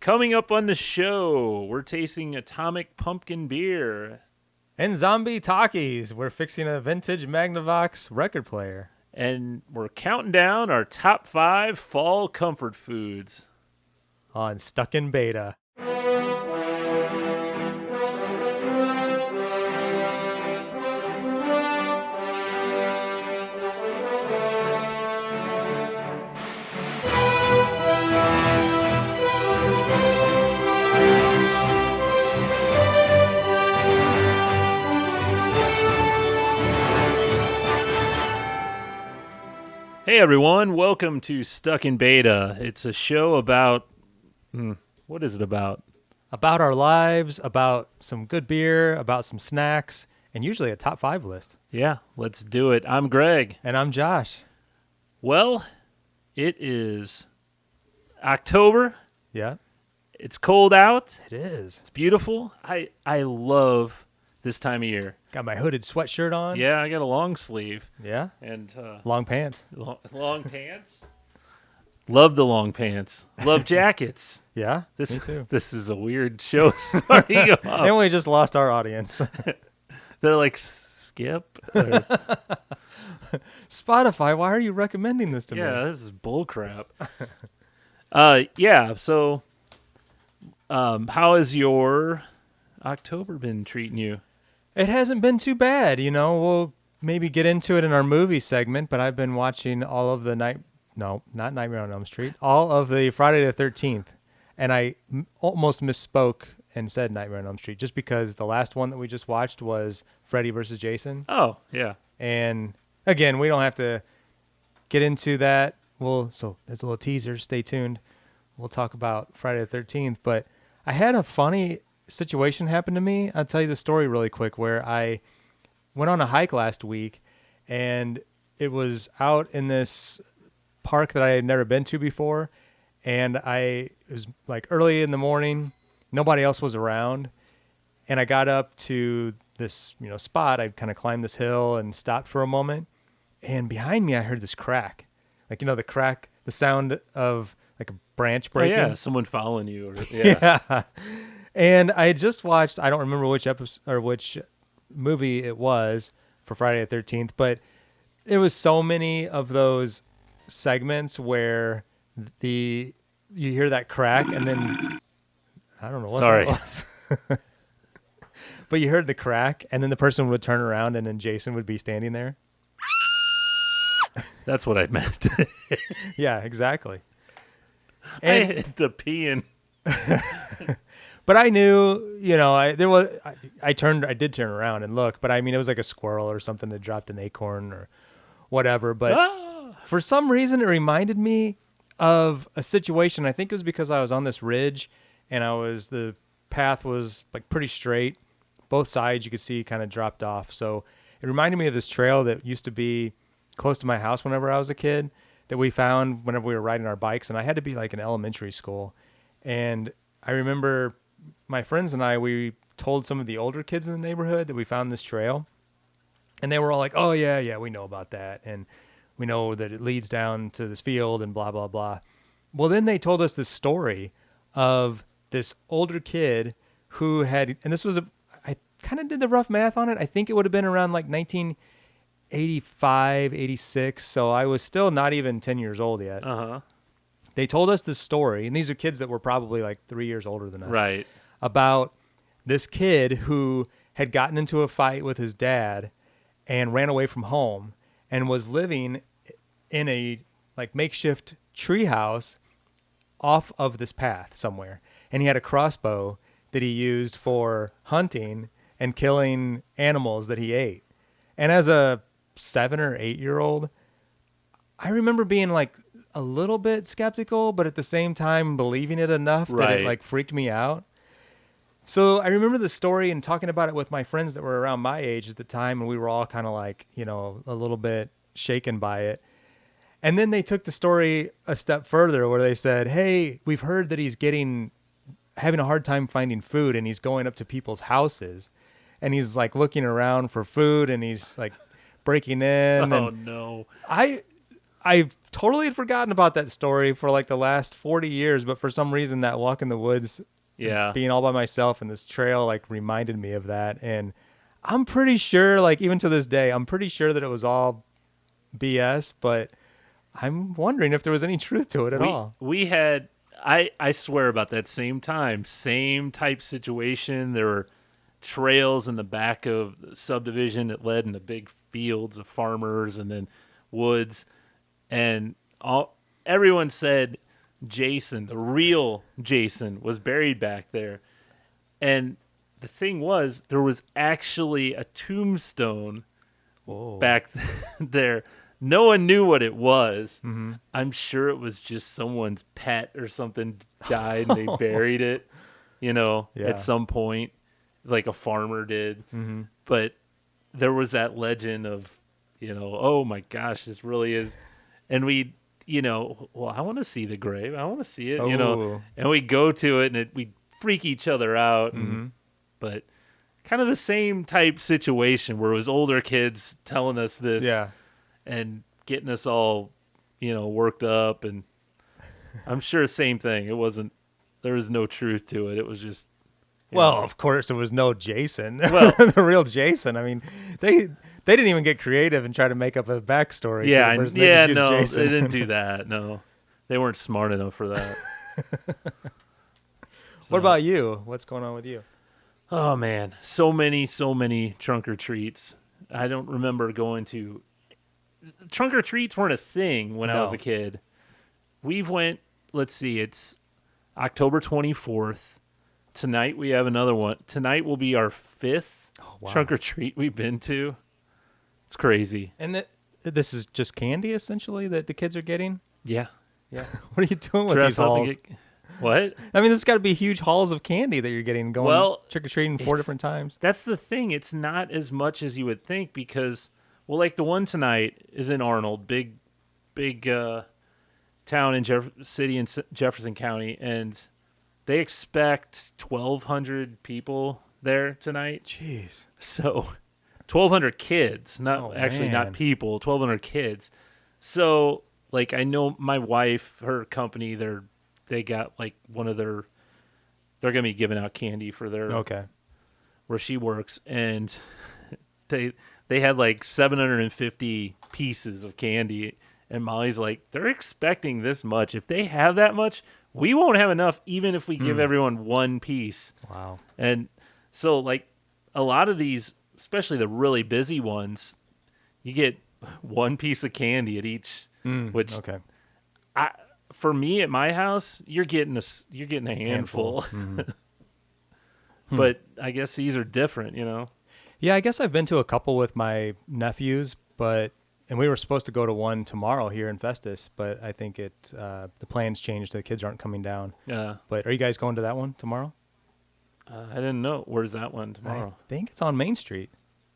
Coming up on the show, we're tasting Atomic Pumpkin Beer. And Zombie Takis. We're fixing a vintage Magnavox record player. And we're counting down our top 5 fall comfort foods. On Stuck in Beta. Hey everyone, welcome to Stuck in Beta. It's a show about, what is it about? About our lives, about some good beer, about some snacks, and usually a top 5 list. Yeah, let's do it. I'm Greg. And I'm Josh. Well, it is October. Yeah. It's cold out. It is. It's beautiful. I love this time of year. Got my hooded sweatshirt on. Yeah, I got a long sleeve. Yeah. And long pants. Long pants. Love the long pants. Love jackets. Yeah, me too. This is a weird show starting off. And we just lost our audience. They're like, Skip? Spotify, why are you recommending this to me? Yeah, this is bullcrap. So how has your October been treating you? It hasn't been too bad, you know. We'll maybe get into it in our movie segment, but I've been watching all of the not Nightmare on Elm Street, all of the Friday the 13th, and I almost misspoke and said Nightmare on Elm Street just because the last one that we just watched was Freddy versus Jason. Oh, yeah. And again, we don't have to get into that. So it's a little teaser. Stay tuned. We'll talk about Friday the 13th, but I had a funny situation happened to me. I'll tell you the story really quick where I went on a hike last week and it was out in this park that I had never been to before. And it was like early in the morning, nobody else was around. And I got up to this, spot. I kind of climbed this hill and stopped for a moment. And behind me, I heard this crack, like, the crack, the sound of like a branch breaking. Oh, yeah, someone following you. Yeah. And I just watched, I don't remember which episode or which movie it was for Friday the 13th, but there was so many of those segments where you hear that crack and then I don't know what Sorry. that was. But you heard the crack and then the person would turn around and then Jason would be standing there. That's what I meant. Yeah, exactly. And I hit the peeing. But I knew, I did turn around and look, but I mean, it was like a squirrel or something that dropped an acorn or whatever. But for some reason, it reminded me of a situation. I think it was because I was on this ridge and the path was like pretty straight. Both sides you could see kind of dropped off. So it reminded me of this trail that used to be close to my house whenever I was a kid that we found whenever we were riding our bikes. And I had to be like in elementary school. And I remember my friends and we told some of the older kids in the neighborhood that we found this trail. And they were all like, oh, yeah, we know about that. And we know that it leads down to this field and blah, blah, blah. Well, then they told us this story of this older kid who had, and this was I kind of did the rough math on it. I think it would have been around like 1985, 86. So I was still not even 10 years old yet. Uh-huh. They told us this story, and these are kids that were probably like 3 years older than us. Right. About this kid who had gotten into a fight with his dad and ran away from home and was living in a like makeshift treehouse off of this path somewhere. And he had a crossbow that he used for hunting and killing animals that he ate. And as a 7 or 8 year old, I remember being like a little bit skeptical, but at the same time believing it enough that it like freaked me out. So I remember the story and talking about it with my friends that were around my age at the time, and we were all kind of like, a little bit shaken by it. And then they took the story a step further where they said, hey, we've heard that he's having a hard time finding food, and he's going up to people's houses and he's like looking around for food and he's like breaking in. Oh, no. I've totally had forgotten about that story for like the last 40 years, but for some reason that walk in the woods, Yeah. being all by myself in this trail, like reminded me of that. And I'm pretty sure, like even to this day, I'm pretty sure that it was all BS, but I'm wondering if there was any truth to it at all. We had I swear about that same time, same type situation. There were trails in the back of the subdivision that led into big fields of farmers and then woods, and everyone said Jason, the real Jason, was buried back there. And the thing was, there was actually a tombstone Whoa. back there. No one knew what it was. Mm-hmm. I'm sure it was just someone's pet or something died and they buried it, Yeah. at some point, like a farmer did. Mm-hmm. But there was that legend of, oh my gosh, this really is. And we, well, I want to see the grave. I want to see it, Oh. and we go to it and we freak each other out. Mm-hmm. But kind of the same type situation where it was older kids telling us this. Yeah. And getting us all, worked up, and I'm sure same thing. There was no truth to it. It was just, Well, of course, there was no Jason. Well- the real Jason. I mean, they didn't even get creative and try to make up a backstory. to yeah, the person. They just used no, Jason. they didn't do that. No, they weren't smart enough for that. What about you? What's going on with you? Oh man, so many trunk or treats. I don't remember going to. Trunk or treats weren't a thing when I was No. a kid. We've went. Let's see, it's October 24th. Tonight we have another one. Tonight will be our 5th wow. trunk or treat we've been to. It's crazy. And this is just candy, essentially, that the kids are getting? Yeah. What are you doing with Dress these up hauls? and get. What? I mean, there's got to be huge hauls of candy that you're getting going Well, trick-or-treating 4 different times. That's the thing. It's not as much as you would think because, well, like the one tonight is in Arnold, big town in city in Jefferson County, and they expect 1,200 people there tonight. Jeez. So 1,200 kids, not man. people, 1,200 kids. So like I know my wife, her company, they got like they're gonna be giving out candy for their Okay. where she works, and they had like 750 pieces of candy, and Molly's like, they're expecting this much. If they have that much, we won't have enough, even if we give everyone one piece. Wow. And so like a lot of these, especially the really busy ones, you get one piece of candy at each, which Okay. for me at my house, you're getting a handful. But I guess these are different, Yeah, I guess I've been to a couple with my nephews, and we were supposed to go to one tomorrow here in Festus, but I think the plans changed. The kids aren't coming down. Yeah. But are you guys going to that one tomorrow? I didn't know. Where's that one tomorrow? I think it's on Main Street.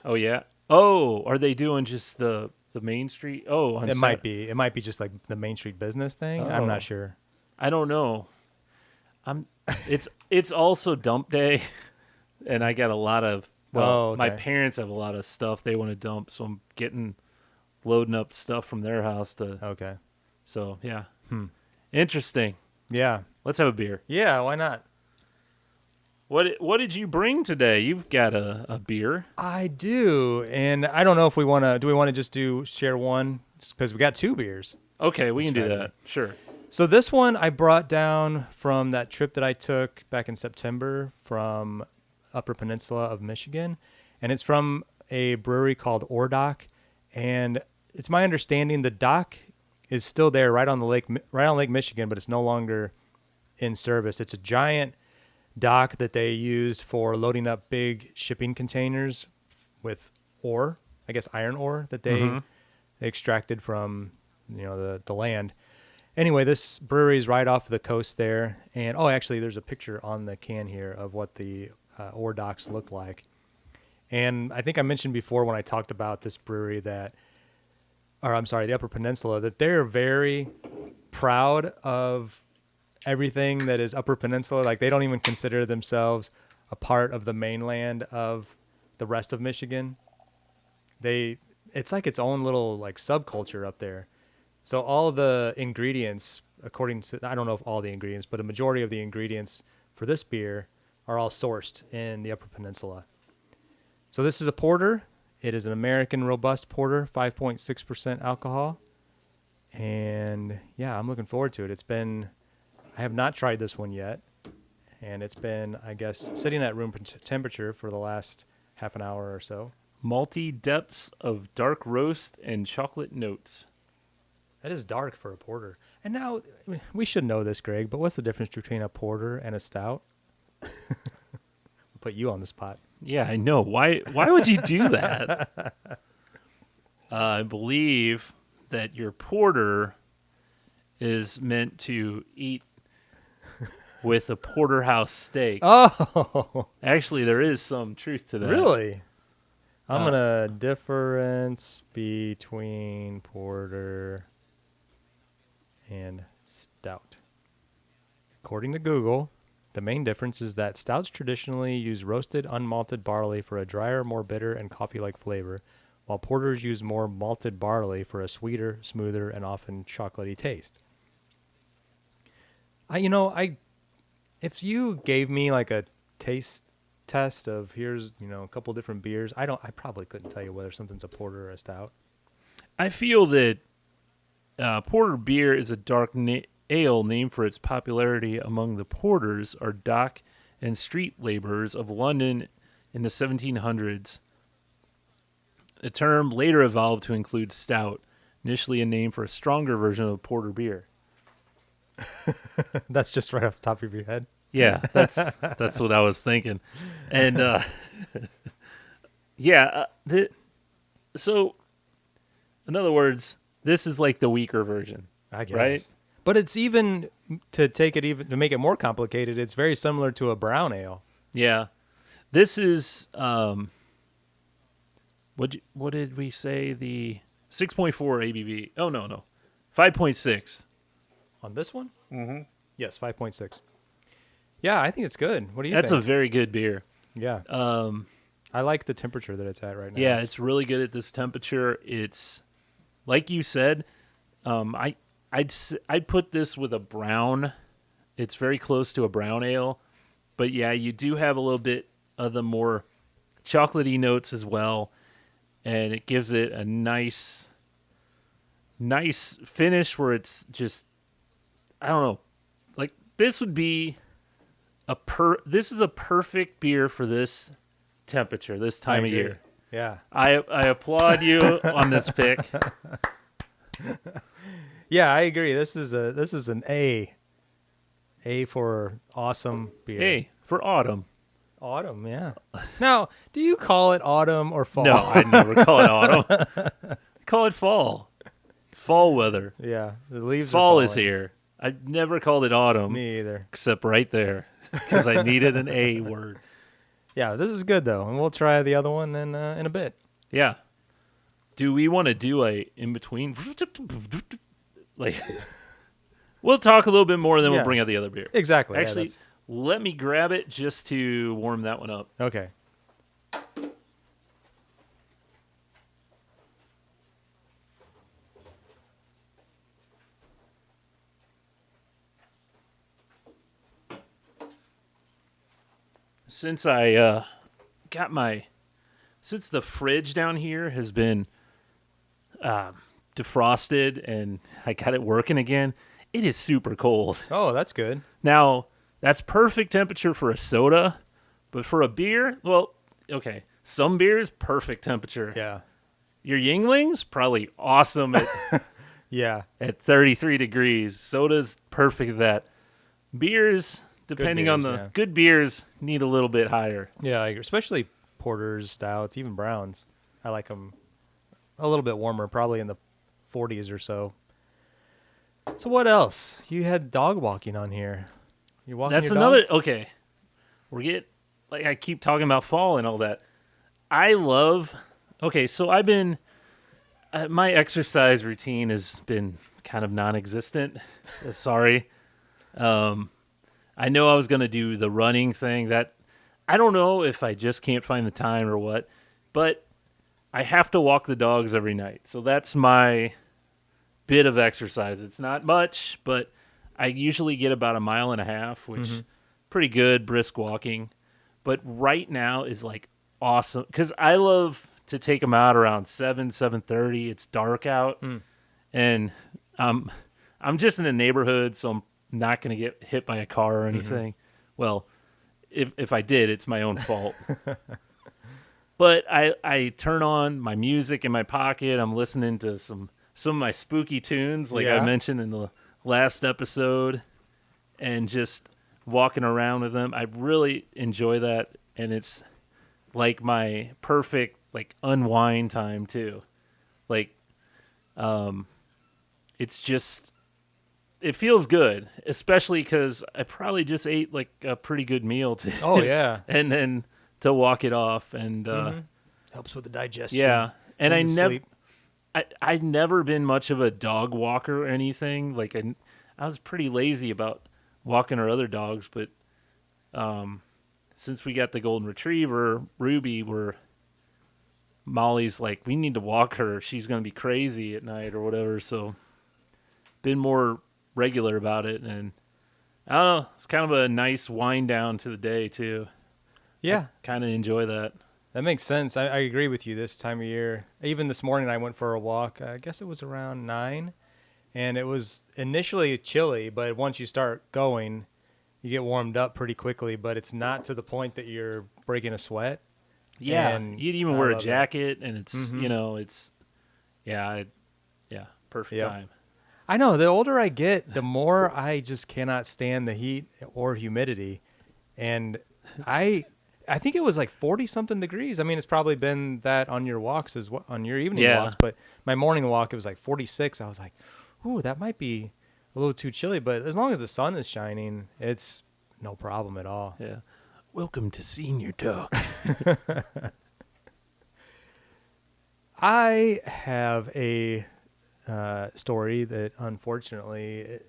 Oh yeah. Oh, are they doing just the Main Street? Oh, on It might be. It might be just like the Main Street business thing. I'm Oh. not sure. I don't know. It's also dump day, and I got a lot of. Well, Oh, okay. my parents have a lot of stuff they want to dump, so I'm loading up stuff from their house to. Okay. So yeah. Interesting. Yeah. Let's have a beer. Yeah, why not? What did you bring today? You've got a beer. I do. And I don't know if do we want to just share one? Because we got 2 beers. Okay, we can do try that. Sure. So this one I brought down from that trip that I took back in September from Upper Peninsula of Michigan, and it's from a brewery called Ordock. And it's my understanding the dock is still there right on Lake Michigan, but it's no longer in service. It's a giant dock that they used for loading up big shipping containers with ore, I guess iron ore that they extracted from the land. Anyway, this brewery is right off the coast there, and actually there's a picture on the can here of what the ore docks look like. And I think I mentioned before when I talked about this brewery the Upper Peninsula, that they're very proud of everything that is Upper Peninsula. Like they don't even consider themselves a part of the mainland of the rest of Michigan. It's like its own little like subculture up there. So all the ingredients, according to, I don't know if all the ingredients, but a majority of the ingredients for this beer are all sourced in the Upper Peninsula. So this is a porter. It is an American robust porter, 5.6% alcohol. And yeah, I'm looking forward to it. I have not tried this one yet. And it's been, I guess, sitting at room temperature for the last half an hour or so. Malty depths of dark roast and chocolate notes. That is dark for a porter. And now, we should know this, Greg, but what's the difference between a porter and a stout? I'll put you on the spot. Yeah, I know. Why would you do that? I believe that your porter is meant to eat with a porterhouse steak. Oh, Actually, there is some truth to that. really? I'm going to difference between porter and stout. According to Google, the main difference is that stouts traditionally use roasted, unmalted barley for a drier, more bitter, and coffee-like flavor, while porters use more malted barley for a sweeter, smoother, and often chocolatey taste. If you gave me like a taste test of here's, a couple different beers, I probably couldn't tell you whether something's a porter or a stout. I feel that porter beer is a dark ale named for its popularity among the porters or dock and street laborers of London in the 1700s. The term later evolved to include stout, initially a name for a stronger version of porter beer. That's just right off the top of your head. Yeah, that's what I was thinking. And so in other words, this is like the weaker version, I guess. right? But it's to make it more complicated, it's very similar to a brown ale. Yeah. This is what did we say? The 6.4 ABV. Oh no. 5.6. On this one? Mm-hmm. Yes, 5.6. Yeah, I think it's good. What do you think? That's a very good beer. Yeah. I like the temperature that it's at right now. Yeah, it's really good at this temperature. It's like you said, I'd put this with a brown. It's very close to a brown ale. But yeah, you do have a little bit of the more chocolatey notes as well, and it gives it a nice finish where it's just, I don't know, like this would be this is a perfect beer for this temperature, this time of year. Yeah. I applaud you on this pick. Yeah, I agree. This is an A. A for awesome beer. A for autumn. Autumn, yeah. Now, do you call it autumn or fall? No, I never call it autumn. I call it fall. It's fall weather. Yeah, the leaves fall are is here. I never called it autumn. Me either. Except right there, because I needed an A word. Yeah, this is good though, and we'll try the other one in a bit. Yeah. Do we want to do a in between? Like, we'll talk a little bit more, and then we'll bring out the other beer. Exactly. Actually, let me grab it just to warm that one up. Okay. Since since the fridge down here has been defrosted and I got it working again, it is super cold. Oh, that's good. Now, that's perfect temperature for a soda, but for a beer, well, okay, some beers, perfect temperature. Yeah. Your Yingling's probably awesome Yeah. at 33 degrees. Soda's perfect at that. Beers, depending on the good beers, need a little bit higher. Yeah, I agree. Especially porters, stouts, even browns. I like them a little bit warmer, probably in the 40s or so. So what else? You had dog walking on here. You walking That's your another. dog? Okay, I keep talking about fall and all that. I love. Okay, so I've been. My exercise routine has been kind of non-existent. Sorry. I know I was going to do the running thing. That I don't know if I just can't find the time or what, but I have to walk the dogs every night. So that's my bit of exercise. It's not much, but I usually get about a mile and a half, which pretty good, brisk walking. But right now is like awesome because I love to take them out around 7:30. It's dark out, and I'm just in a neighborhood, so I'm not going to get hit by a car or anything. Well, if I did, it's my own fault. But I turn on my music in my pocket. I'm listening to some of my spooky tunes, like I mentioned in the last episode, and just walking around with them. I really enjoy that, and it's like my perfect like unwind time too. Like, it's just it feels good, especially because I probably just ate like a pretty good meal too. Oh yeah, And then to walk it off and helps with the digestion. yeah, and I never. sleep. I'd never been much of a dog walker or anything. Like I was pretty lazy about walking our other dogs, but since we got the golden retriever, Ruby, Molly's like, we need to walk her. She's going to be crazy at night or whatever. So been more regular about it. And I don't know, it's kind of a nice wind down to the day too. Yeah, Kind of enjoy that. that makes sense. I agree with you this time of year. Even this morning I went for a walk. I guess it was around 9, and it was initially chilly, but once you start going, you get warmed up pretty quickly, but it's not to the point that you're breaking a sweat. Yeah. And You'd even I wear a love it. jacket and it's, it's, yeah, perfect Yep. time. I know. The older I get, the more I just cannot stand the heat or humidity. And I think it was like 40 something degrees. I mean, it's probably been that on your walks as well, on your evening Yeah. walks, but my morning walk, it was like 46. I was like, ooh, that might be a little too chilly, but as long as the sun is shining, it's no problem at all. Yeah. Welcome to Senior Talk. I have a story that unfortunately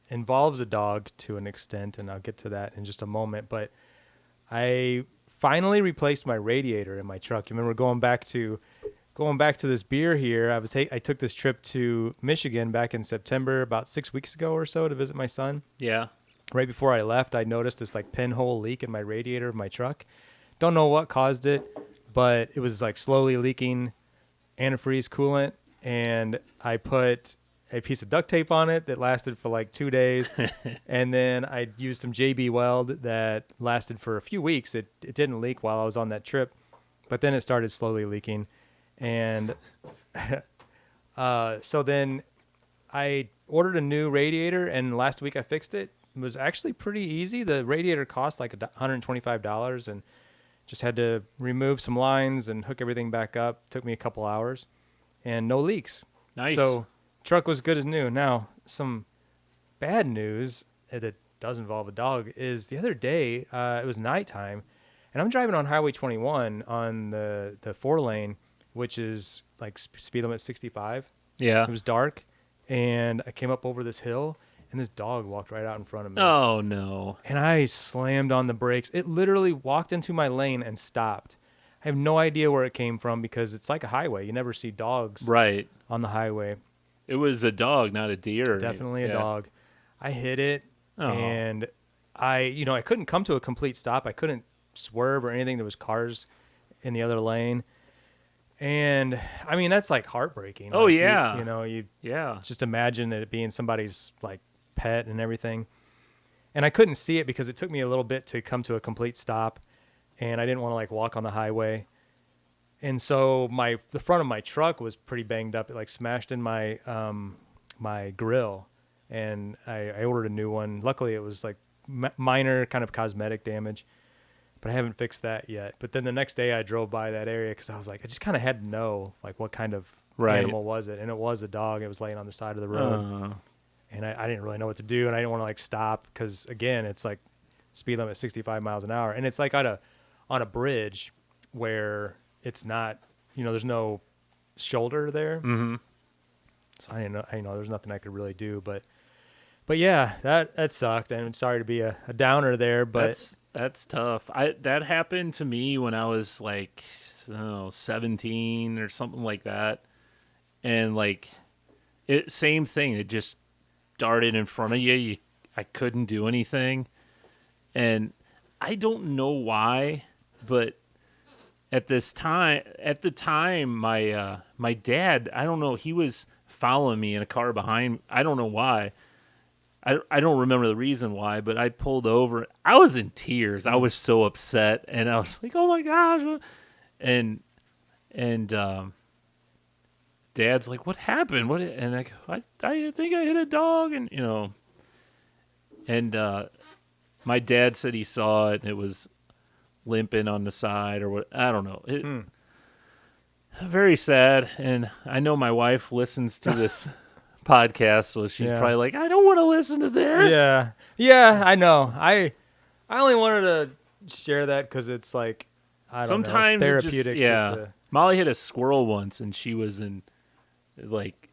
involves a dog to an extent, and I'll get to that in just a moment. But I finally replaced my radiator in my truck. You remember going back to this beer here? I took this trip to Michigan back in September, about 6 weeks ago or so, to visit my son. Yeah. Right before I left, I noticed this like pinhole leak in my radiator of my truck. Don't know what caused it, but it was like slowly leaking antifreeze coolant, and I put a piece of duct tape on it that lasted for like 2 days, and then I used some JB Weld that lasted for a few weeks. It didn't leak while I was on that trip, but then it started slowly leaking, and so then I ordered a new radiator, and last week I fixed it. It was actually pretty easy. The radiator cost like $125, and just had to remove some lines and hook everything back up. Took me a couple hours, and no leaks. Nice. So truck was good as new. Now, some bad news that does involve a dog is the other day, it was nighttime, and I'm driving on Highway 21 on the 4-lane, which is like speed limit 65. Yeah. It was dark, and I came up over this hill, and this dog walked right out in front of me. Oh, no. And I slammed on the brakes. It literally walked into my lane and stopped. I have no idea where it came from because it's like a highway. You never see dogs Right. on the highway. It was a dog, not a deer. Definitely a Yeah. dog. I hit it, Oh. and I couldn't come to a complete stop. I couldn't swerve or anything. There was cars in the other lane. And I mean, that's like heartbreaking. Oh, Like, yeah. you Yeah. just imagine it being somebody's like pet and everything. And I couldn't see it because it took me a little bit to come to a complete stop, and I didn't want to like walk on the highway. And so the front of my truck was pretty banged up. It like smashed in my my grill, and I ordered a new one. Luckily, it was like minor kind of cosmetic damage, but I haven't fixed that yet. But then the next day I drove by that area because I was like, I just kind of had to know like what kind of Right. animal was it, and it was a dog. It was laying on the side of the road. And I didn't really know what to do, and I didn't want to like stop because again, it's like speed limit 65 miles an hour, and it's like on a bridge where it's not, there's no shoulder there. Mm-hmm. So I didn't know there's nothing I could really do, but yeah, that sucked, and I'm sorry to be a downer there, but That's tough. That happened to me when I was like, I don't know, 17 or something like that. And like same thing. It just darted in front of you. I couldn't do anything, and I don't know why, but at the time, my dad, I don't know, he was following me in a car behind. I don't know why. I don't remember the reason why, but I pulled over. I was in tears. I was so upset, and I was like, "Oh my gosh!" And Dad's like, "What happened? What?" And I think I hit a dog, and and my dad said he saw it, and it was limping on the side or what. I don't know. Very sad, and I know my wife listens to this podcast, so she's probably like, I don't want to listen to this. Yeah, I know. I only wanted to share that because it's like, I don't Sometimes know, therapeutic. Molly hit a squirrel once, and she was in like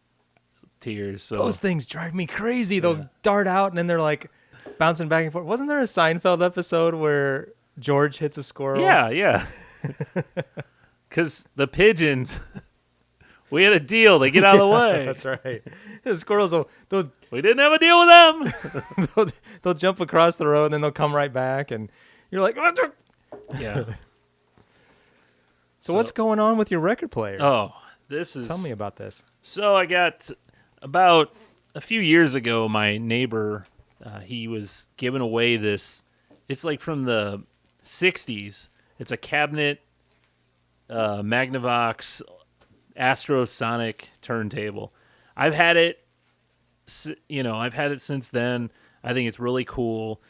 tears. So those things drive me crazy. They'll dart out, and then they're like bouncing back and forth. Wasn't there a Seinfeld episode where George hits a squirrel? Yeah. Because the pigeons, we had a deal. They get out of the way. That's right. The squirrels we didn't have a deal with them. they'll jump across the road, and then they'll come right back, and you're like, yeah. So what's going on with your record player? Oh, tell me about this. So I got about a few years ago, my neighbor, he was giving away this. It's like from the 60s. It's a cabinet, Magnavox, Astrosonic turntable. I've had it, I've had it since then. I think it's really cool,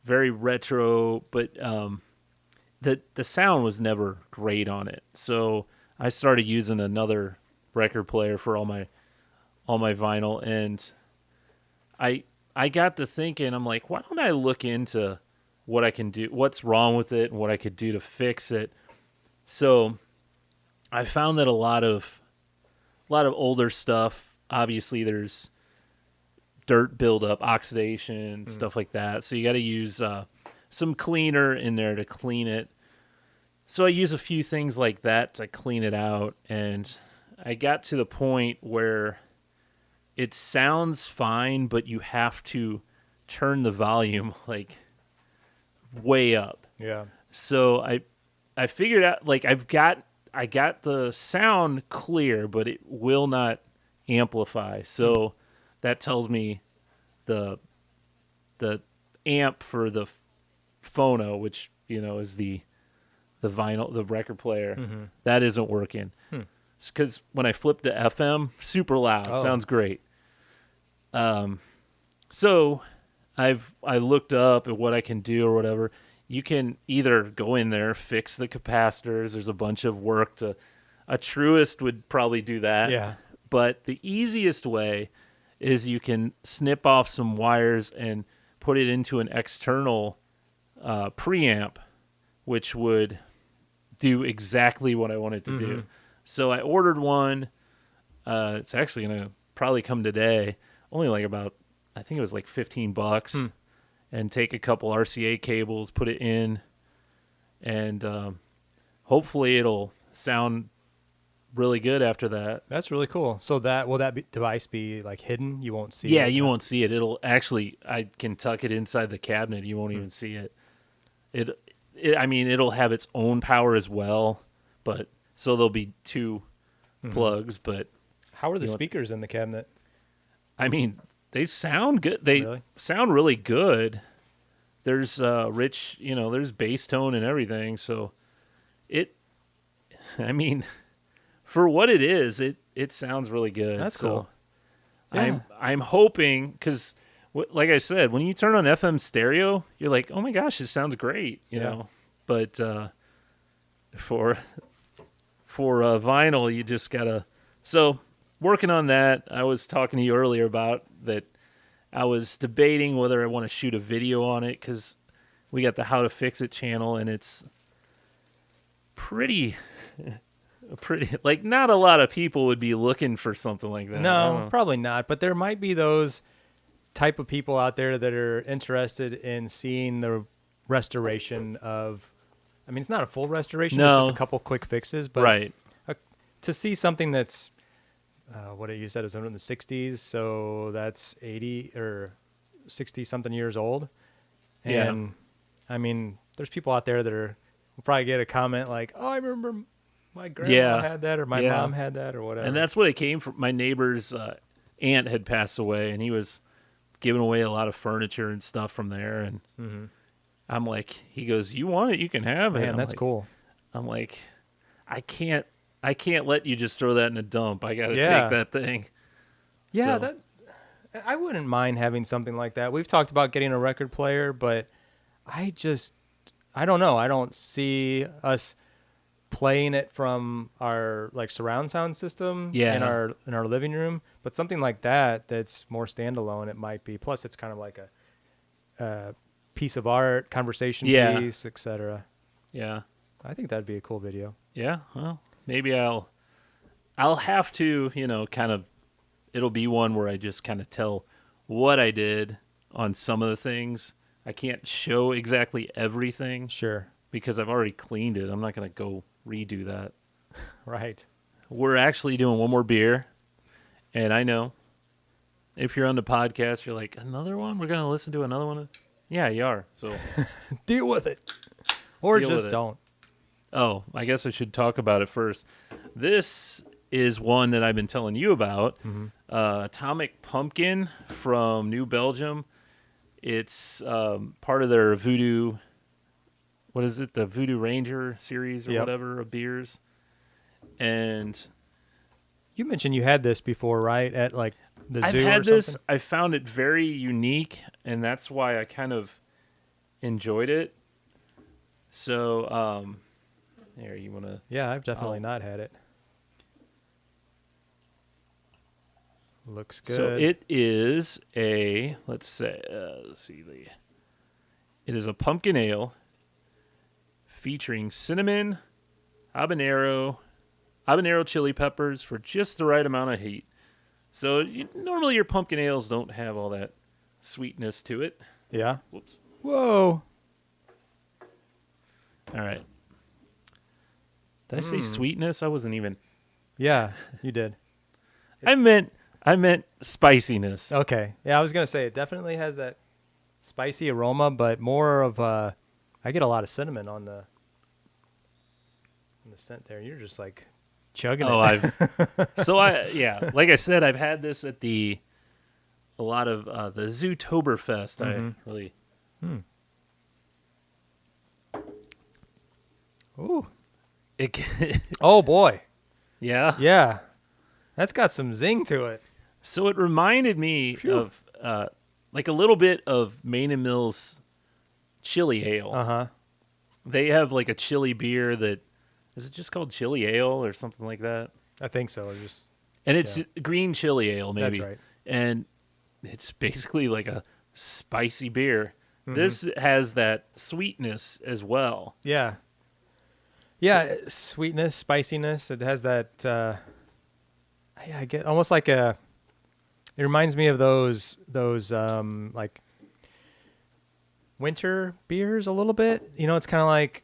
very retro, but the sound was never great on it. So I started using another record player for all my vinyl, and I got to thinking, I'm like, why don't I look into what I can do, what's wrong with it, and what I could do to fix it. So I found that a lot of older stuff, obviously there's dirt buildup, oxidation, stuff like that. So you got to use some cleaner in there to clean it. So I use a few things like that to clean it out, and I got to the point where it sounds fine, but you have to turn the volume like way up. Yeah. So I figured out, like, I got the sound clear, but it will not amplify. So that tells me the amp for the phono, which is the vinyl, the record player, that isn't working. Because when I flip to FM, super loud, sounds great. So I looked up at what I can do or whatever. You can either go in there, fix the capacitors. There's a bunch of work a truist would probably do that. Yeah. But the easiest way is you can snip off some wires and put it into an external preamp, which would do exactly what I wanted to do. So I ordered one. It's actually going to probably come today. Only like about, I think it was like $15. And take a couple RCA cables, put it in, and hopefully it'll sound really good after that. That's really cool. So will that device be like hidden? You won't see it? Yeah, you won't see it. It'll actually, I can tuck it inside the cabinet. You won't even see it. I mean, it'll have its own power as well, but so there'll be two plugs. But how are the speakers in the cabinet? I mean, they sound good. They sound really good. There's rich, there's bass tone and everything. So for what it is, it sounds really good. That's cool. Yeah. I'm hoping, because like I said, when you turn on FM stereo, you're like, oh my gosh, it sounds great, you know. But for vinyl, you just gotta. So working on that. I was talking to you earlier about that. I was debating whether I want to shoot a video on it, because we got the How to Fix It channel, and it's pretty, like, not a lot of people would be looking for something like that. No, probably not. But there might be those type of people out there that are interested in seeing the restoration of, I mean, it's not a full restoration. No. It's just a couple quick fixes. But right. To see something that's what you said is in the 60s, so that's 80 or 60 something years old. And I mean, there's people out there that will probably get a comment like, "Oh, I remember my grandma had that, or my mom had that, or whatever." And that's what it came from. My neighbor's aunt had passed away, and he was giving away a lot of furniture and stuff from there. And I'm like, he goes, "You want it? You can have it." Man, that's like, cool. I'm like, I can't let you just throw that in a dump. I got to take that thing. Yeah, So, I wouldn't mind having something like that. We've talked about getting a record player, but I don't know. I don't see us playing it from our like surround sound system in our living room, but something like that's more standalone. It might be. Plus, it's kind of like a piece of art, conversation piece, etc. Yeah, I think that'd be a cool video. Yeah, well, maybe I'll have to, kind of. It'll be one where I just kind of tell what I did on some of the things. I can't show exactly everything. Sure. Because I've already cleaned it. I'm not going to go redo that. Right. We're actually doing one more beer. And I know if you're on the podcast, you're like, another one? We're going to listen to another one? Yeah, you are. So deal with it. Or just don't. Oh, I guess I should talk about it first. This is one that I've been telling you about. Atomic Pumpkin from New Belgium. It's part of their Voodoo, what is it? The Voodoo Ranger series or whatever of beers. And you mentioned you had this before, right? At like the zoo or something? I've had this. I found it very unique, and that's why I kind of enjoyed it. So, here, you want to... Yeah, I've definitely not had it. Looks good. So it is a, let's see, it is a pumpkin ale featuring cinnamon, habanero chili peppers for just the right amount of heat. So normally your pumpkin ales don't have all that sweetness to it. Yeah. Whoops. Whoa. All right. Did I say sweetness? I wasn't even. Yeah, you did. I meant spiciness. Okay. Yeah, I was going to say it definitely has that spicy aroma, but more of I get a lot of cinnamon on the scent there. You're just like chugging it. Like I said, I've had this at a lot of the Zootoberfest. I really. Ooh. Oh boy. Yeah. Yeah. That's got some zing to it. So it reminded me of like a little bit of Main and Mill's chili ale. Uh-huh. They have like a chili beer that is it just called chili ale or something like that? I think so. And it's green chili ale maybe. That's right. And it's basically like a spicy beer. This has that sweetness as well. Yeah. Yeah, sweetness, spiciness. It has that I get almost like it reminds me of those like winter beers a little bit. It's kind of like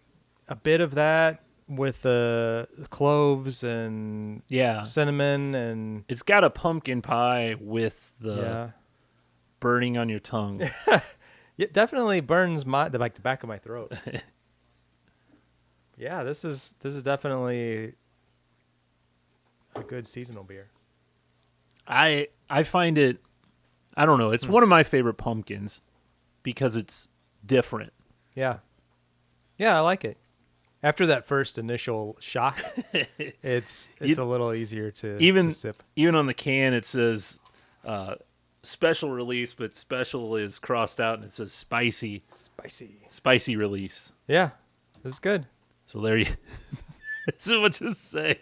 a bit of that with the cloves and cinnamon, and it's got a pumpkin pie with the burning on your tongue. It definitely burns the back of my throat. Yeah, this is definitely a good seasonal beer. I find it, I don't know, it's one of my favorite pumpkins because it's different. Yeah. Yeah, I like it. After that first initial shock, it's a little easier to sip. Even on the can it says special release, but special is crossed out and it says spicy release. Yeah, this is good. So there you. So what to say?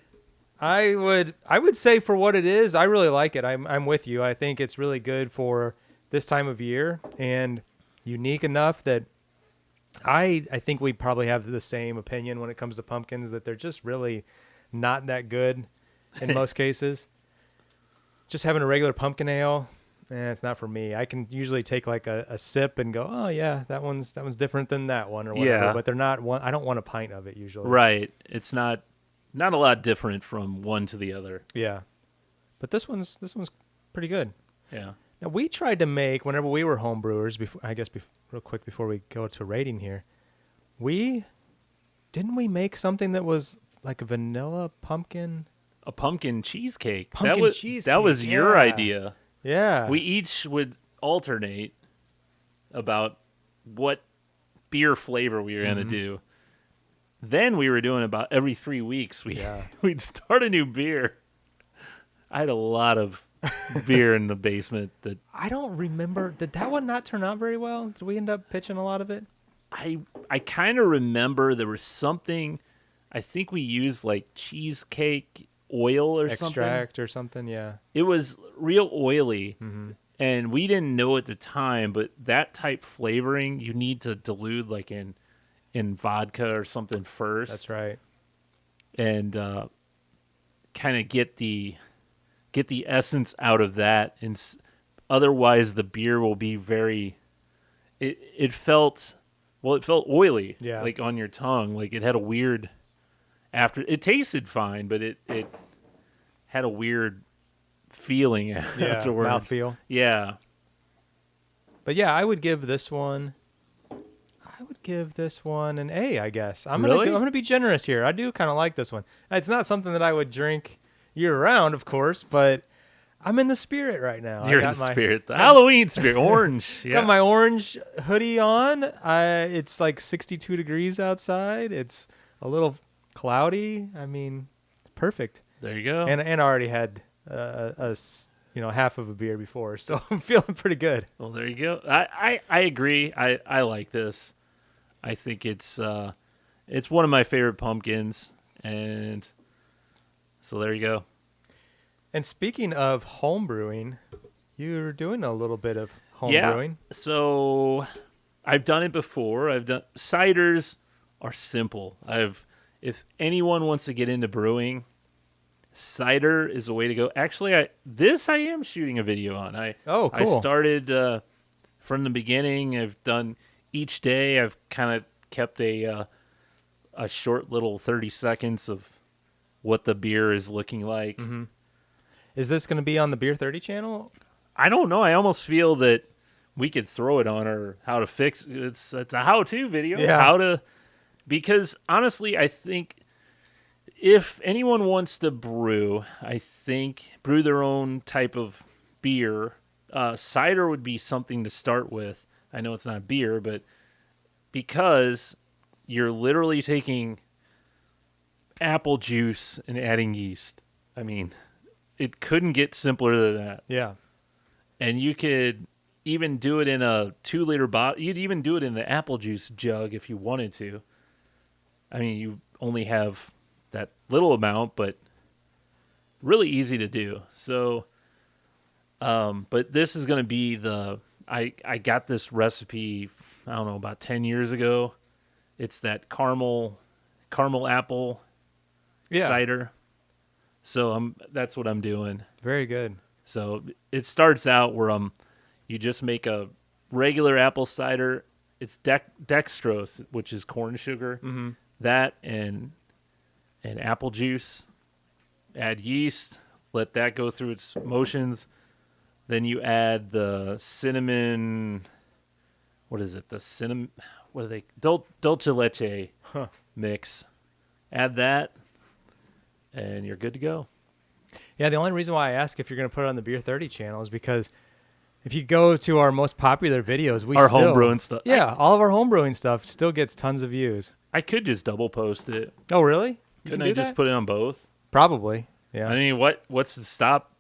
I would say for what it is, I really like it. I'm with you. I think it's really good for this time of year and unique enough that I think we probably have the same opinion when it comes to pumpkins, that they're just really not that good in most cases. Just having a regular pumpkin ale, it's not for me. I can usually take like a sip and go, oh yeah, that one's different than that one or whatever. But they're not one. I don't want a pint of it usually. Right. It's not a lot different from one to the other. Yeah. But this one's pretty good. Yeah. Now we tried to make whenever we were home brewers. Real quick before we go to rating here, didn't we make something that was like a vanilla pumpkin? A pumpkin cheesecake. Pumpkin cheesecake. That was your yeah. idea. Yeah. We each would alternate about what beer flavor we were going to do. Then we were doing about every 3 weeks. We'd start a new beer. I had a lot of beer in the basement that I don't remember. Did that one not turn out very well? Did we end up pitching a lot of it? I kind of remember there was something. I think we used like cheesecake oil or something. Extract or something, yeah. It was real oily, and we didn't know at the time, but that type flavoring you need to dilute like in vodka or something first. That's right. And kind of get the essence out of that, and otherwise the beer will be very. It felt oily, yeah, like on your tongue, like it had a weird. After it tasted fine, but it had a weird feeling afterwards. Mouthfeel. Yeah. But yeah, I would give this one an A, I guess. I'm Really? gonna be generous here. I do kind of like this one. It's not something that I would drink year round, of course, but I'm in the spirit right now. You're in the spirit. The Halloween spirit. Orange. Yeah. Got my orange hoodie on. It's like 62 degrees outside. It's a little cloudy. I mean, perfect. There you go. And I already had half of a beer before, so I'm feeling pretty good. Well, there you go. I agree. I like this. I think it's one of my favorite pumpkins, and so there you go. And speaking of home brewing, you're doing a little bit of home brewing. So I've done it before. Ciders are simple. If anyone wants to get into brewing, cider is the way to go. Actually, I am shooting a video on. Cool. I started from the beginning. I've done each day. I've kind of kept a short little 30 seconds of what the beer is looking like. Mm-hmm. Is this going to be on the Beer 30 channel? I don't know. I almost feel that we could throw it on or how to fix it. It's a how-to video. Yeah. Because honestly, I think if anyone wants to brew their own type of beer, cider would be something to start with. I know it's not beer, but because you're literally taking apple juice and adding yeast. I mean, it couldn't get simpler than that. Yeah. And you could even do it in a 2-liter bottle. You'd even do it in the apple juice jug if you wanted to. I mean, you only have that little amount, but really easy to do. So, but this is going to be I got this recipe, I don't know, about 10 years ago. It's that caramel apple cider. So that's what I'm doing. Very good. So it starts out where you just make a regular apple cider. It's dextrose, which is corn sugar. Mm-hmm. That and apple juice. Add yeast. Let that go through its motions. Then you add the cinnamon. What is it? The cinnamon. What are they? Dulce leche mix. Add that, and you're good to go. Yeah, the only reason why I ask if you're going to put it on the Beer 30 channel is because if you go to our most popular videos, our homebrewing stuff. Yeah, all of our homebrewing stuff still gets tons of views. I could just double post it. Oh, really? Couldn't I just put it on both? Probably. Yeah. I mean, what's to stop?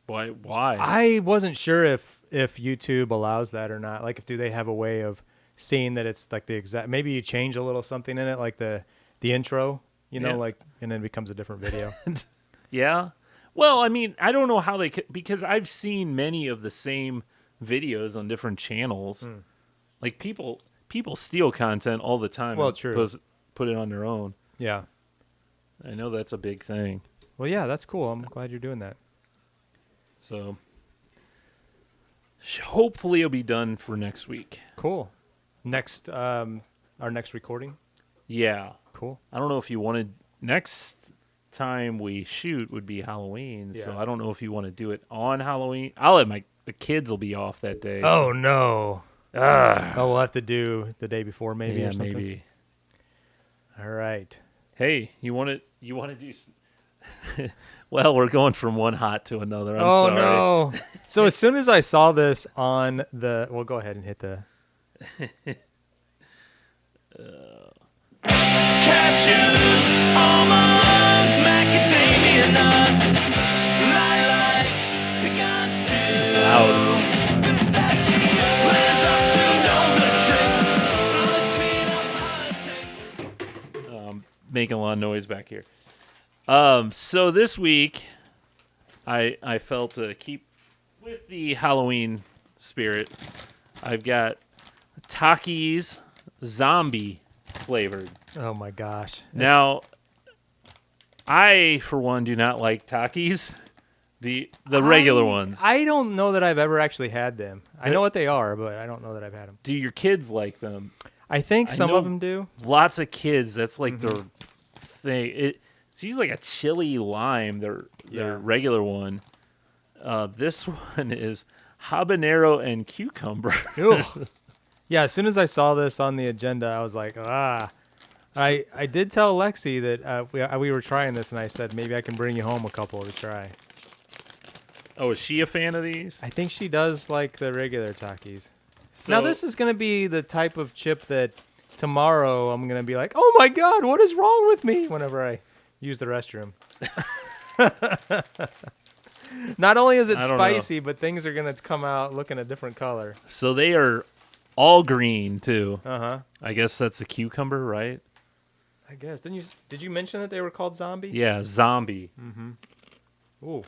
Why? I wasn't sure if YouTube allows that or not. Like, do they have a way of seeing that it's like the exact? Maybe you change a little something in it, like the intro, like, and then it becomes a different video. Yeah. Well, I mean, I don't know how they could, because I've seen many of the same videos on different channels. Like people steal content all the time. Well, true. Put it on their own. Yeah. I know that's a big thing. Well, yeah, that's cool. I'm glad you're doing that. So hopefully it'll be done for next week. Cool. Our next recording. Yeah. Cool. I don't know if you wanted next time we shoot would be Halloween. So Yeah. I don't know if you want to do it on Halloween. I'll let the kids will be off that day. Oh no. Ah. Oh, we'll have to do the day before maybe Yeah, or something. maybe. All right. Hey, you want to do? Well, we're going from one hot to another. I'm Oh sorry. no. So as soon as I saw this on well, go ahead and hit the. Cashews, almonds, macadamia nuts, lilac, pecans too. Loud. Pistachios, players up to know the tricks. All this peanut politics. Making a lot of noise back here. So this week, I felt to keep with the Halloween spirit. I've got Takis Zombie flavored. Oh my gosh. Now, I for one do not like Takis, the regular ones. I don't know that I've ever actually had them. I know what they are, but I don't know that I've had them. Do your kids like them? I think I some know of them do. Lots of kids. That's like their thing. It's usually like a chili lime. Their Yeah. regular one. This one is habanero and cucumber. Ew. Yeah, as soon as I saw this on the agenda, I was like, ah. I did tell Lexi that we were trying this, and I said maybe I can bring you home a couple to try. Oh, is she a fan of these? I think she does like the regular Takis. So, Now this is going to be the type of chip that tomorrow I'm going to be like, oh my God, what is wrong with me whenever I use the restroom. Not only is it I don't spicy, but things are going to come out looking a different color. So they are all green too. Uh-huh. I guess that's a cucumber, right? I guess. Did you mention that they were called zombie? Yeah, zombie. Ooh.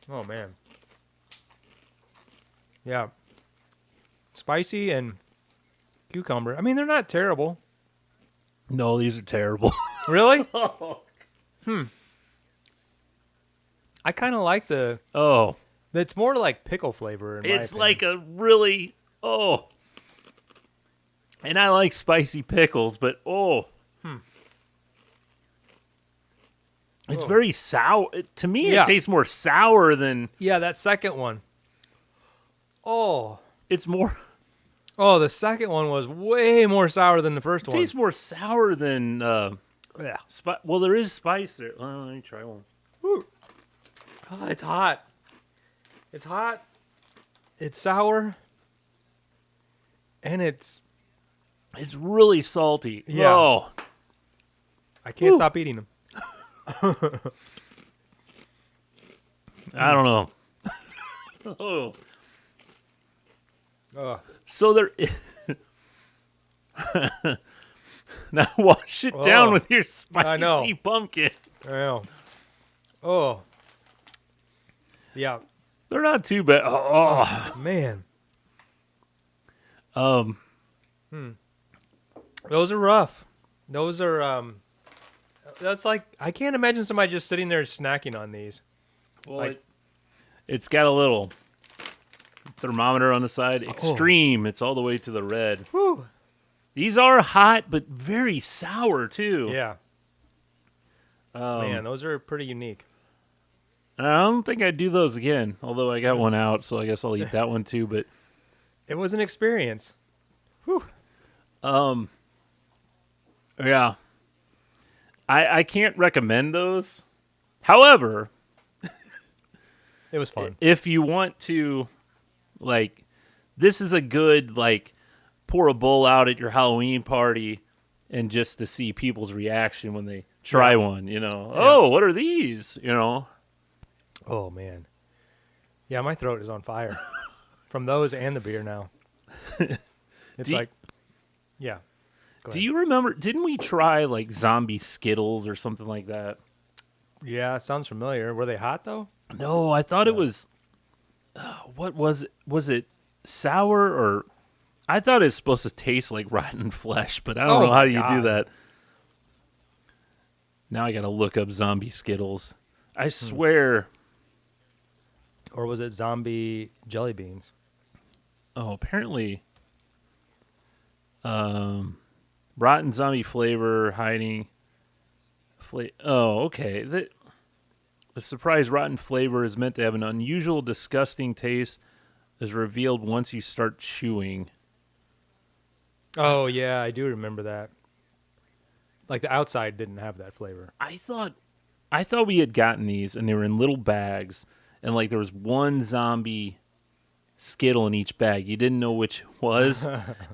Oh man. Yeah. Spicy and cucumber. I mean, they're not terrible. No, these are terrible. Really? I kind of like Oh, it's more like pickle flavor in my it's opinion. like a really and I like spicy pickles, but it's very sour. To me, Yeah. it tastes more sour than Yeah, that second one. Oh. it's more. Oh, the second one was way more sour than the first one. Tastes more sour than. Yeah. Well, there is spice there. Let me try one. Oh, it's hot. It's hot. It's sour. And it's It's really salty. Yeah. Oh, I can't Ooh. stop eating them. I don't know. Oh, Ugh. so there. Now wash it down Oh, with your spicy know. pumpkin. I know. Oh. Yeah. They're not too bad. Oh, Man. um, Those are rough. Those are that's like I can't imagine somebody just sitting there snacking on these. well, Like- it's got a little thermometer on the side. Extreme. It's all the way to the red. Whew. These are hot, but very sour too. Yeah. Man, those are pretty unique. I don't think I'd do those again. Although I got one out, so I guess I'll eat that one too. But It was an experience. Whew. yeah, I can't recommend those. However, It was fun. if you want to, like, this is a good, like, pour a bowl out at your Halloween party and just to see people's reaction when they try one, you know. Yeah. Oh, what are these? You know. Oh man. Yeah, my throat is on fire from those and the beer now. It's Do you- like, yeah. Go Do ahead. you remember, didn't we try, like, zombie Skittles or something like that? Yeah, it sounds familiar. Were they hot though? No, I thought it was. What was it? Was it sour or? I thought it was supposed to taste like rotten flesh, but I don't Oh know how my you do God. that. Now I got to look up zombie Skittles. I swear. Or was it zombie jelly beans? Oh, apparently. Rotten zombie flavor hiding Oh, okay. The surprise rotten flavor is meant to have an unusual, disgusting taste, is revealed once you start chewing. Oh yeah, I do remember that. Like the outside didn't have that flavor. I thought we had gotten these, and they were in little bags, and like there was one zombie Skittle in each bag. You didn't know which it was,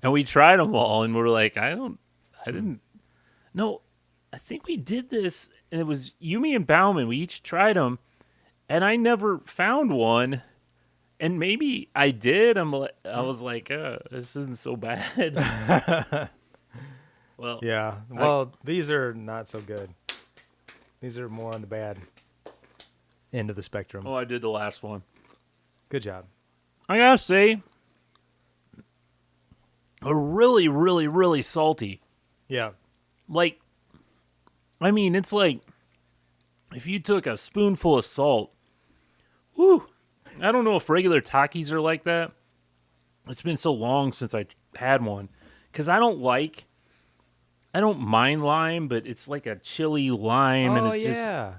and we tried them all, and we were like, I didn't. No, I think we did this, and it was Yumi and Bauman. We each tried them, and I never found one. And maybe I did. I was like, this isn't so bad. Well, Yeah. Well, these are not so good. These are more on the bad end of the spectrum. I did the last one. Good job. I gotta say, a really, really, really salty. Yeah. Like, I mean, it's like if you took a spoonful of salt. Whew. I don't know if regular Takis are like that. It's been so long since I had one. Because I don't mind lime, but it's like a chili lime. And it's yeah.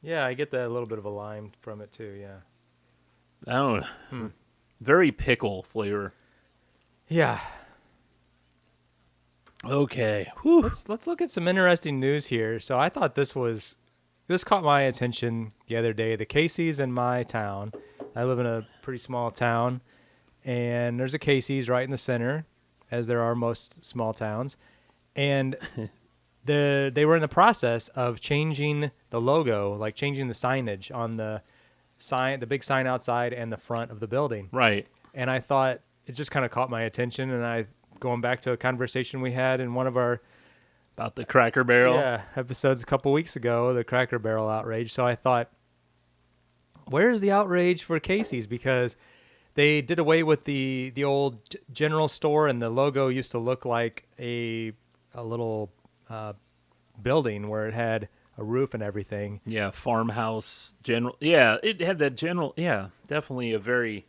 Yeah, I get that a little bit of a lime from it too, yeah. I don't know. Very pickle flavor. Yeah. Okay. Whew. Let's look at some interesting news here. So I thought this caught my attention the other day. The Casey's in my town. I live in a pretty small town, and there's a Casey's right in the center, as there are most small towns. And they were in the process of changing the logo, like changing the signage on the sign, the big sign outside and the front of the building. Right. And I thought it just kind of caught my attention, and going back to a conversation we had in one of our About the Cracker Barrel. episodes a couple weeks ago, the Cracker Barrel outrage. So I thought, where's the outrage for Casey's? Because they did away with the old general store, and the logo used to look like a little building where it had a roof and everything. Yeah, farmhouse general. Yeah, it had that general. Yeah, definitely a very,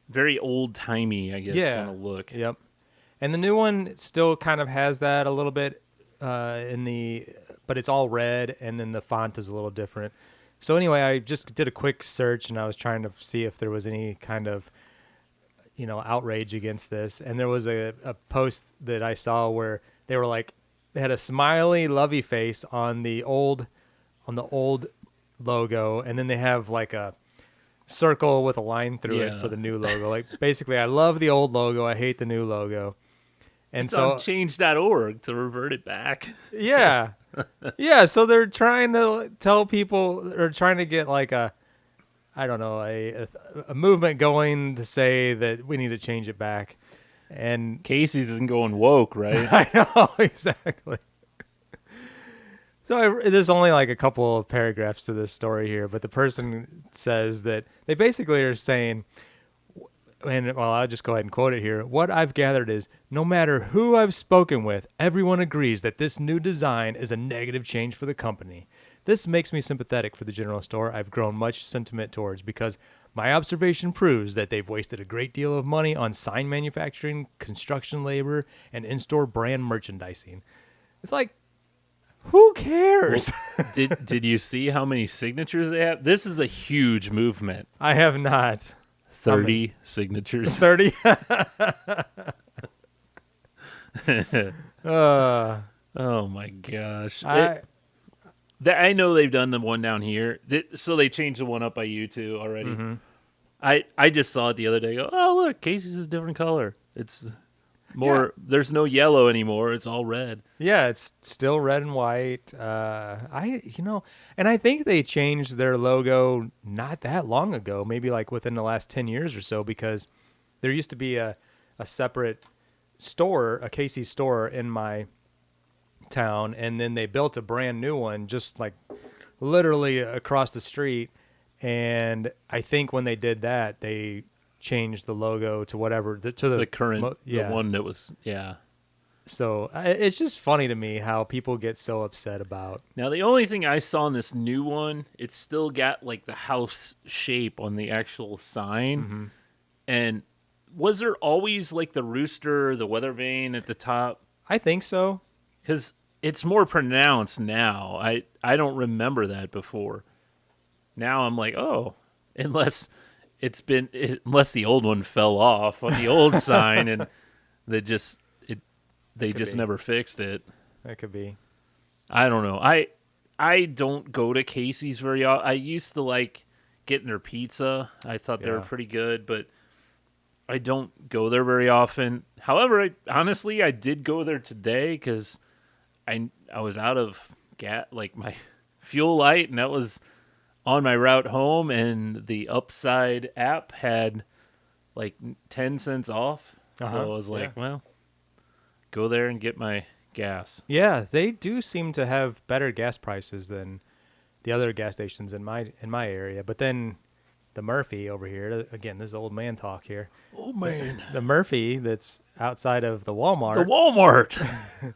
very old timey, I guess, kind of look. Yep. And the new one still kind of has that a little bit but it's all red, and then the font is a little different. So anyway, I just did a quick search, and I was trying to see if there was any kind of, outrage against this. And there was a post that I saw where they were like, they had a smiley, lovey face on the old logo, and then they have like a circle with a line through it for the new logo. Like basically, I love the old logo, I hate the new logo. And It's so on change.org to revert it back. yeah. Yeah, so they're trying to tell people, or trying to get like a movement going to say that we need to change it back. And Casey's isn't going woke, right? I know, exactly. So there's only like a couple of paragraphs to this story here, but the person says that they basically are saying, and well, I'll just go ahead and quote it here. What I've gathered is, no matter who I've spoken with, everyone agrees that this new design is a negative change for the company. This makes me sympathetic for the general store I've grown much sentiment towards, because my observation proves that they've wasted a great deal of money on sign manufacturing, construction labor, and in-store brand merchandising. It's like, who cares? Well, did you see how many signatures they have? This is a huge movement. I have not. 30 signatures. 30? Oh my gosh. I know they've done the one down here. So they changed the one up by you too already. Mm-hmm. I just saw it the other day. Go, oh look, Casey's is a different color. It's more. Yeah. There's no yellow anymore. It's all red. Yeah, it's still red and white. And I think they changed their logo not that long ago. Maybe like within the last 10 years or so, because there used to be a separate store, a Casey's store in my town, and then they built a brand new one just like literally across the street. And I think when they did that, they changed the logo to whatever to the current the one that was So it's just funny to me how people get so upset about. Now the only thing I saw in this new one, it's still got like the house shape on the actual sign. Mm-hmm. And was there always like the rooster, the weather vane at the top? I think so. Because it's more pronounced now. I don't remember that before. Now I'm like, oh, unless unless the old one fell off on the old sign and they just Could be. never fixed it. That could be. I don't know. I don't go to Casey's very often. I used to like getting their pizza. I thought they were Yeah. pretty good, but I don't go there very often. However, honestly, I did go there today because I was out of gas, like my fuel light, and that was on my route home. And the Upside app had like 10 cents off, so I was like, well, go there and get my gas. Yeah, they do seem to have better gas prices than the other gas stations in my area. But then the Murphy over here, again, this is old man talk here. Oh man, The Murphy that's outside of the Walmart, the Walmart.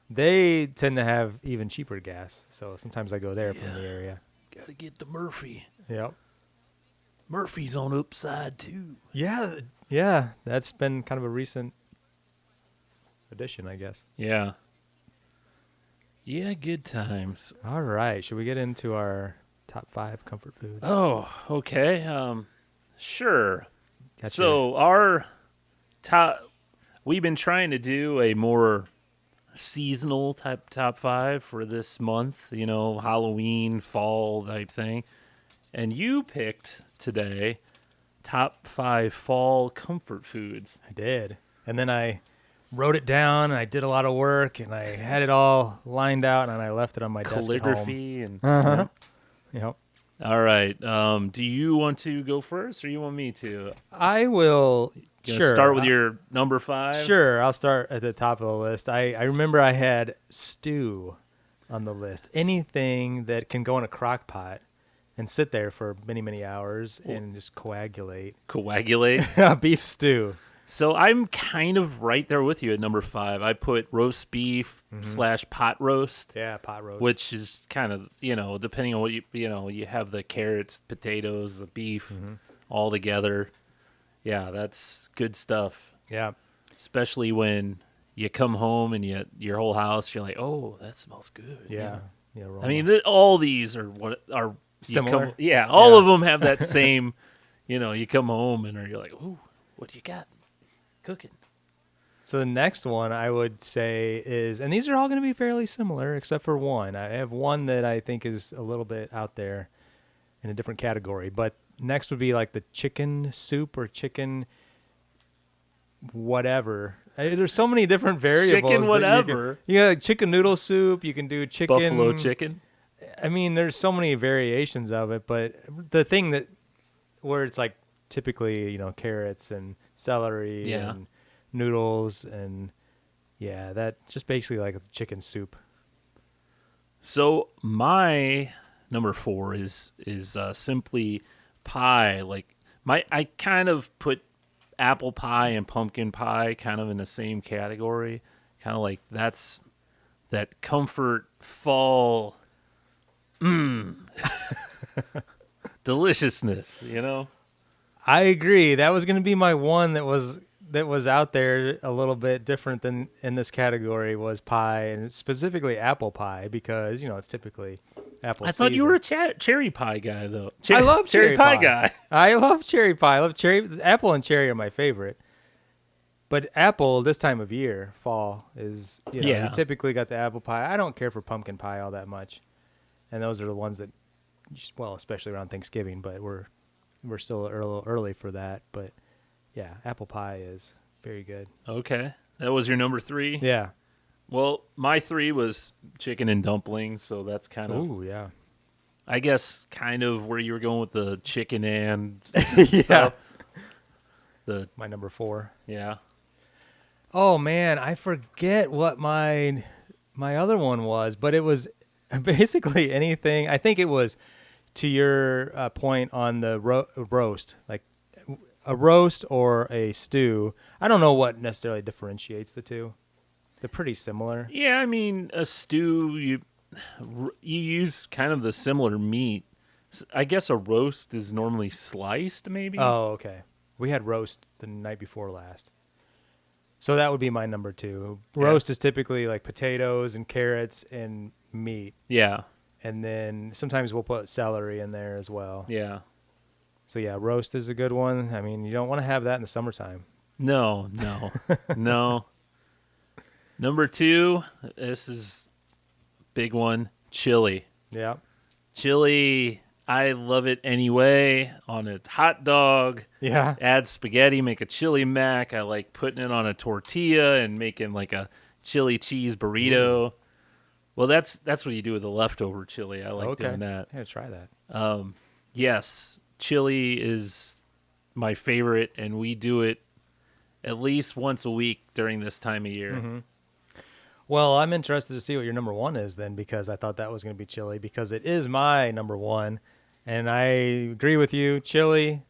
they tend to have even cheaper gas. So sometimes I go there from the area. Gotta get the Murphy. Yep. Murphy's on Upside too. Yeah, that's been kind of a recent addition, I guess. Yeah. Yeah, good times. All right, should we get into our top 5 comfort foods? Oh, okay. Sure. Gotcha. So our top, we've been trying to do a more seasonal type top 5 for this month. You know, Halloween, fall type thing. And you picked today top 5 fall comfort foods. I did. And then I wrote it down, and I did a lot of work, and I had it all lined out, and I left it on my desk at home. Calligraphy and. Yep. All right. Do you want to go first, or you want me to? I will. You wanna Sure. Start with your number 5. Sure. I'll start at the top of the list. I remember I had stew on the list. Anything that can go in a crock pot and sit there for many, many hours and just coagulate. Coagulate. Beef stew. So I'm kind of right there with you at number 5. I put roast beef / pot roast, Yeah, pot roast. which is kind of, depending on what you have the carrots, potatoes, the beef all together. Yeah, that's good stuff. Yeah. Especially when you come home and your whole house, you're like, oh, that smells good. Yeah. I mean, all these are what are Similar? All Yeah. of them have that same, you come home and you're like, ooh, what do you got cooking? So the next one I would say is, and these are all going to be fairly similar except for one. I have one that I think is a little bit out there in a different category. But next would be like the chicken soup or chicken whatever. There's so many different variables. Chicken that whatever. You got like chicken noodle soup. You can do chicken. Buffalo chicken. I mean, there's so many variations of it. But the thing where it's like typically, carrots and celery Yeah. and noodles and that just basically like a chicken soup. So my number 4 is simply pie. Like I kind of put apple pie and pumpkin pie kind of in the same category. Kind of like that's that comfort fall deliciousness, I agree. That was going to be my one that was out there a little bit different than in this category was pie, and specifically apple pie because it's typically apple. I thought you season. were a cherry pie guy though. I love cherry pie guy. I love cherry pie. I love cherry. Apple and cherry are my favorite. But apple this time of year, fall is you typically got the apple pie. I don't care for pumpkin pie all that much, and those are the ones that, especially around Thanksgiving. But we're still a little early for that. But yeah, apple pie is very good. Okay, that was your number 3. Yeah. Well, my 3 was chicken and dumplings, so that's kind of. Ooh, yeah. I guess kind of where you were going with the chicken and Yeah. the My number 4. yeah. Oh man, I forget what my other one was, but it was basically anything. I think it was to your point on the roast, like a roast or a stew. I don't know what necessarily differentiates the two. They're pretty similar. Yeah, I mean a stew you use kind of the similar meat. I guess a roast is normally sliced, maybe. Oh, okay. We had roast the night before last. So that would be my number 2. Yeah. Roast is typically like potatoes and carrots and meat. Yeah. And then sometimes we'll put celery in there as well. Yeah. So yeah, roast is a good one. I mean, you don't want to have that in the summertime. No. No. Number 2, this is big one, chili. Yeah. Chili, I love it anyway. On a hot dog, Yeah. add spaghetti, make a chili mac. I like putting it on a tortilla and making like a chili cheese burrito. Well, that's what you do with the leftover chili. I like doing that. Yeah, try that. Yes, chili is my favorite, and we do it at least once a week during this time of year. Mm-hmm. Well, I'm interested to see what your number 1 is then, because I thought that was going to be chili, because it is my number 1. And I agree with you. Chili,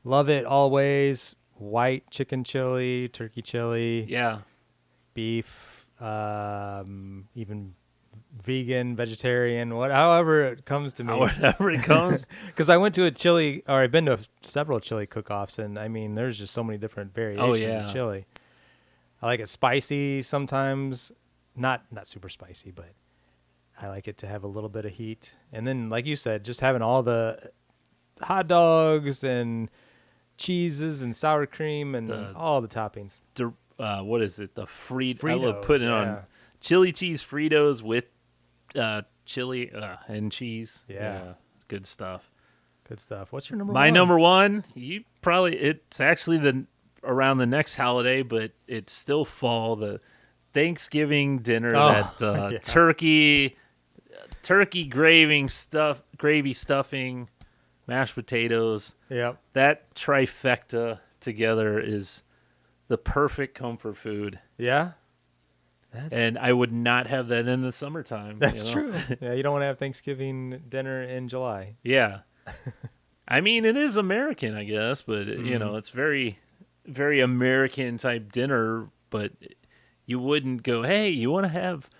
love it always. White chicken chili, turkey chili, Yeah. beef, even vegan, vegetarian, however it comes to me. Whatever it comes. Because I went to I've been to several chili cook-offs, and I mean, there's just so many different variations of chili. I like it spicy sometimes, not super spicy, but I like it to have a little bit of heat. And then, like you said, just having all the hot dogs and cheeses and sour cream and all the toppings. What is it? The Fritos. I Fritos, love putting it yeah. on chili cheese Fritos with chili and cheese. Yeah. Good stuff. Good stuff. What's your number 1? My number 1, it's actually around the next holiday, but it's still fall. The Thanksgiving dinner, yeah. turkey gravy stuffing, mashed potatoes. Yep. That trifecta together is the perfect comfort food. Yeah. And I would not have that in the summertime. That's true. Yeah, you don't want to have Thanksgiving dinner in July. Yeah. I mean, it is American, I guess, but it's very, very American type dinner, but you wouldn't go, hey, you want to have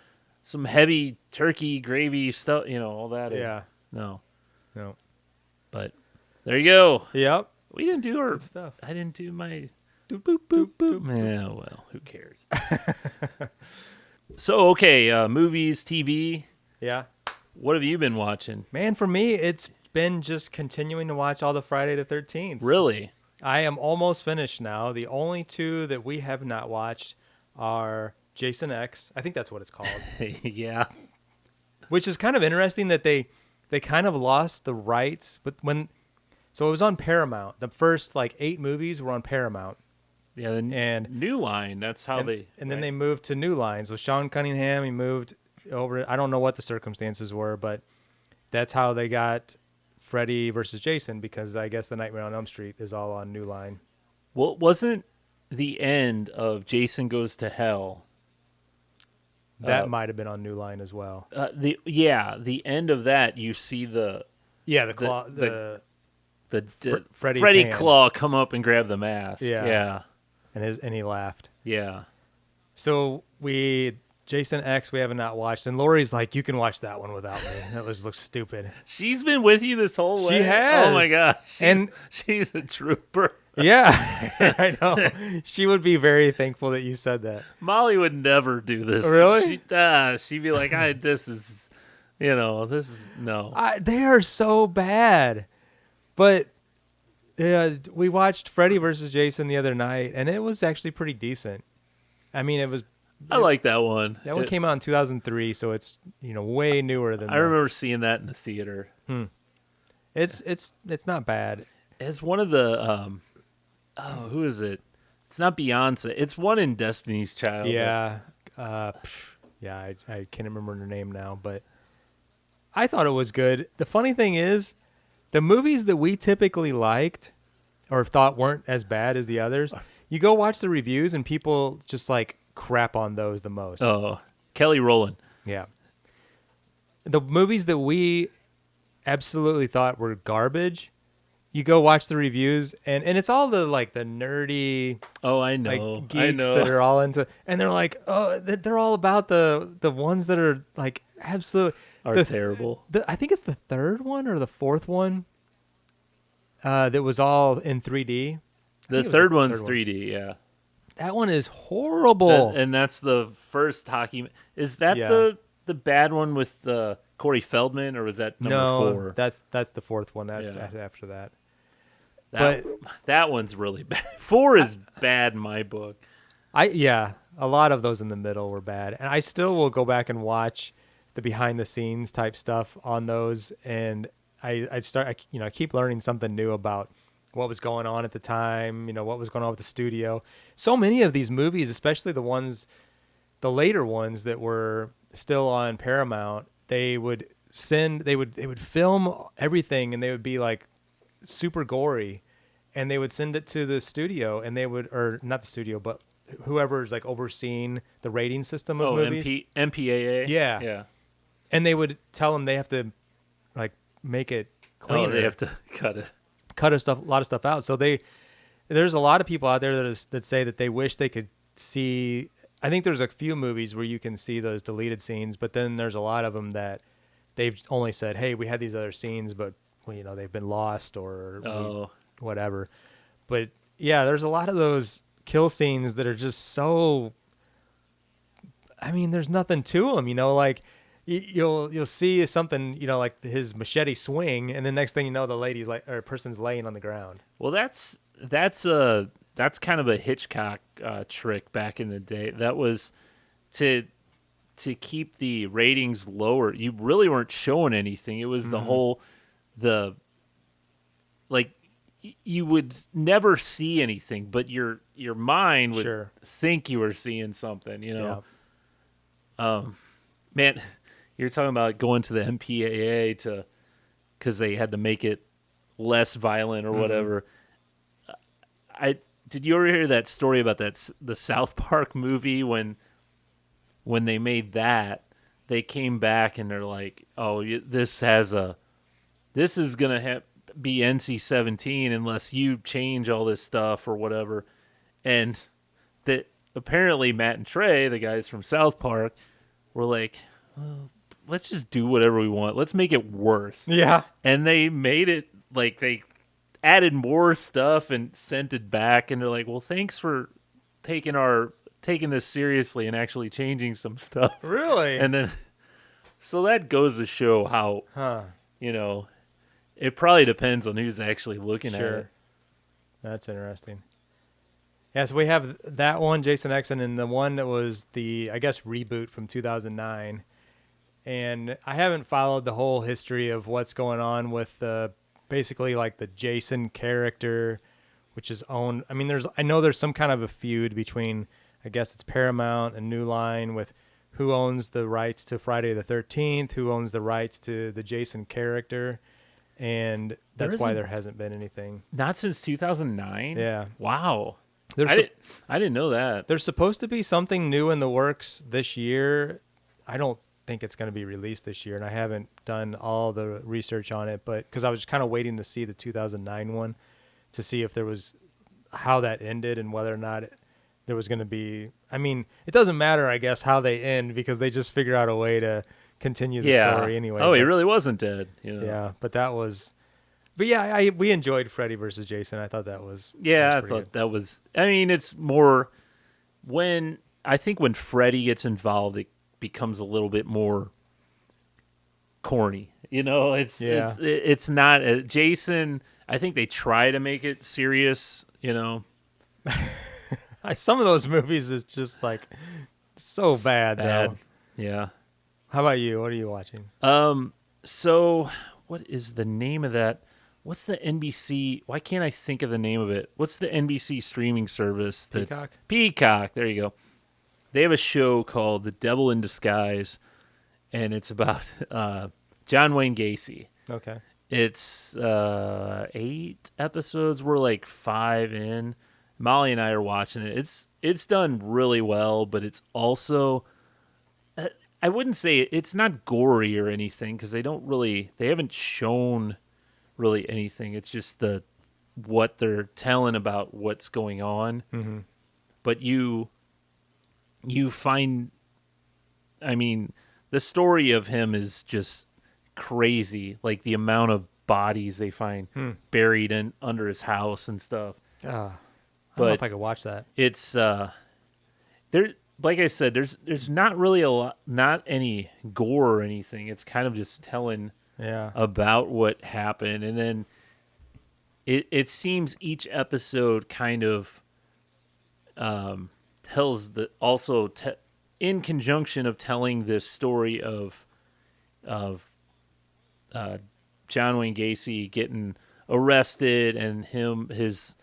some heavy turkey gravy stuff, all that. Yeah. No. No. But there you go. Yep. We didn't do our Good stuff. I didn't do my doop, boop, boop, boop. Yeah, well, who cares? So, okay, movies, TV. Yeah. What have you been watching? Man, for me, it's been just continuing to watch all the Friday the 13th. Really? I am almost finished now. The only 2 that we have not watched are Jason X. I think that's what it's called. Yeah. Which is kind of interesting that they kind of lost the rights. So it was on Paramount. The first 8 movies were on Paramount. Yeah, and New Line, that's how and then they moved to New Line. So Sean Cunningham, he moved over. I don't know what the circumstances were, but that's how they got Freddy versus Jason, because I guess the Nightmare on Elm Street is all on New Line. Well, wasn't the end of Jason Goes to Hell? That might have been on New Line as well. The end of that, you see the Freddy's Freddy hand. claw come up and grab the mask. Yeah. Yeah. And he laughed. Yeah. So Jason X we have not watched, and Lori's like, you can watch that one without me. That looks stupid. She's been with you this whole way. She has. Oh my gosh. And she's a trooper. Yeah, I know. She would be very thankful that you said that. Molly would never do this. Really? She'd be like, this is no. They are so bad. But we watched Freddy versus Jason the other night, and it was actually pretty decent. I mean, I like that one. That one came out in 2003, so it's way newer than. I remember seeing that in the theater. It's not bad. It's one of the who is it? It's not Beyonce. It's one in Destiny's Child. Yeah, I can't remember her name now, but I thought it was good. The funny thing is, the movies that we typically liked or thought weren't as bad as the others, you go watch the reviews and people just crap on those the most. Oh, Kelly Rowland. Yeah. The movies that we absolutely thought were garbage, you go watch the reviews and it's all the the nerdy I know geeks that are all into, and they're like, oh, they're all about the ones that are absolute terrible. I think it's the third one or the fourth one that was all in 3D. The third one's 3D, yeah. That one is horrible. And that's the first hockey. Is that Yeah. the bad one with Corey Feldman, or was that number no, 4? that's the fourth one. That's Yeah. after that. That, that one's really bad. 4 is bad in my book. A lot of those in the middle were bad, and I still will go back and watch the behind the scenes type stuff on those, and I keep learning something new about what was going on at the time, what was going on with the studio. So many of these movies, especially the later ones that were still on Paramount, they would film everything, and they would be like super gory, and they would send it to the studio, and or not the studio, but whoever's like overseeing the rating system of movies. MPAA. Yeah. Yeah. And they would tell them they have to like make it cleaner. Oh, they have to cut it. cut a lot of stuff out. So there's a lot of people out there that say that they wish they could see. I think there's a few movies where you can see those deleted scenes, but then there's a lot of them that they've only said, "Hey, we had these other scenes, but they've been lost or whatever." But yeah, there's a lot of those kill scenes that are just so. I mean, there's nothing to them, like. You'll see something, like his machete swing, and the next thing you know, the lady's person's laying on the ground. Well, that's kind of a Hitchcock trick back in the day. That was to keep the ratings lower. You really weren't showing anything. It was the whole you would never see anything, but your mind would think you were seeing something. Yeah. Man. You're talking about going to the MPAA because they had to make it less violent or whatever. Did you ever hear that story about the South Park movie when they made that? They came back and they're like, "Oh, this is gonna be NC-17 unless you change all this stuff or whatever," and that apparently Matt and Trey, the guys from South Park, were like, "Well, let's just do whatever we want. Let's make it worse." Yeah. And they made it like they added more stuff and sent it back. And they're like, "Well, thanks for taking this seriously and actually changing some stuff." Really? And then, so that goes to show how, it probably depends on who's actually looking at it. That's interesting. Yeah, so we have that one, Jason X, and the one that was the, I guess, reboot from 2009. And I haven't followed the whole history of what's going on with basically like the Jason character, which is owned. I mean, I know there's some kind of a feud between, I guess it's Paramount and New Line, with who owns the rights to Friday the 13th, who owns the rights to the Jason character. And that's why there hasn't been anything. Not since 2009? Yeah. Wow. I didn't know that. There's supposed to be something new in the works this year. I don't think it's going to be released this year, and I haven't done all the research on it, but because I was kind of waiting to see the 2009 one to see if there was how that ended and whether or not there was going to be. I mean, it doesn't matter, I guess, how they end, because they just figure out a way to continue the story anyway. Oh, he really wasn't dead. Yeah, but that was. But yeah, we enjoyed Freddy versus Jason. I thought that was. Yeah, I thought that was. I mean, it's more when Freddy gets involved, it becomes a little bit more corny. It's not Jason. I think they try to make it serious. Some of those movies is just like so bad. Though. Yeah. How about you? What are you watching? So what is the name of that? What's the NBC? Why can't I think of the name of it? What's the NBC streaming service? Peacock? Peacock. There you go. They have a show called The Devil in Disguise, and it's about John Wayne Gacy. Okay. It's 8 episodes. We're like 5 in. Molly and I are watching it. It's done really well, but it's also I wouldn't say it's not gory or anything, because they haven't shown really anything. It's just what they're telling about what's going on. Mm-hmm. But you find, I mean, the story of him is just crazy. Like the amount of bodies they find buried under his house and stuff. I don't know but if I could watch that. it's there. Like I said, there's not really not any gore or anything. It's kind of just telling Yeah. about what happened, and then it seems each episode kind of tells in conjunction of telling this story of John Wayne Gacy getting arrested and his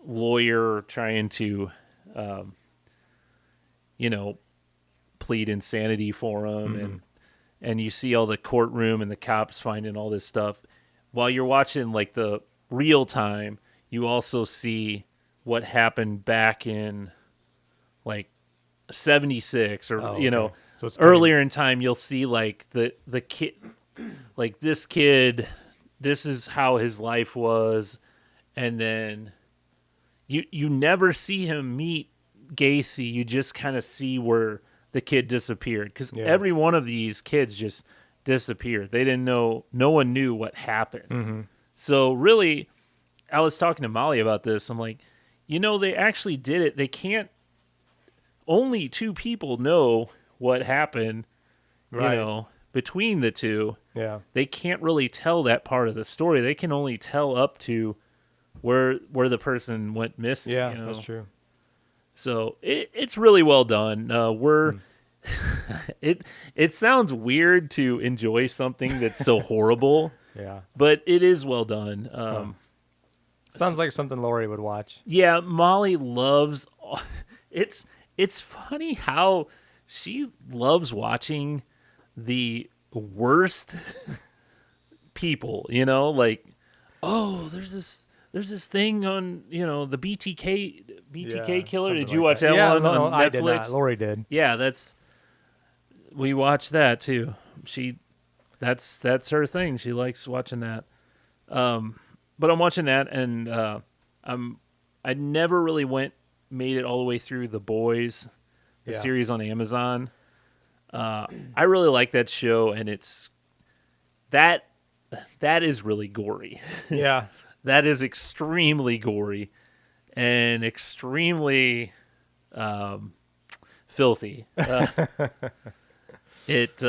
lawyer trying to plead insanity for him, and you see all the courtroom and the cops finding all this stuff while you're watching like the real time. You also see what happened back in like 76 or Oh, okay. So it's earlier in time. You'll see like the kid, like this kid, this is how his life was, and then you never see him meet Gacy. You just kind of see where the kid disappeared, because every one of these kids just disappeared. They didn't know, no one knew what happened. So really, I was talking to Molly about this. I'm like, they actually did it. They can't, only two people know what happened, Right. between the two. Yeah. They can't really tell that part of the story. They can only tell up to where the person went missing. Yeah, that's true. So it's really well done. It sounds weird to enjoy something that's so horrible, Yeah. but it is well done. Sounds like something Lori would watch. Yeah, Molly loves. It's funny how she loves watching the worst people. Like, oh, there's this thing on the BTK killer. Did you watch that one on Netflix? I did not. Lori did. Yeah, we watched that too. That's her thing. She likes watching that. But I'm watching that, and I never really made it all the way through The Boys, the series on Amazon. I really like that show, and that is really gory. Yeah. That is extremely gory and extremely filthy. It's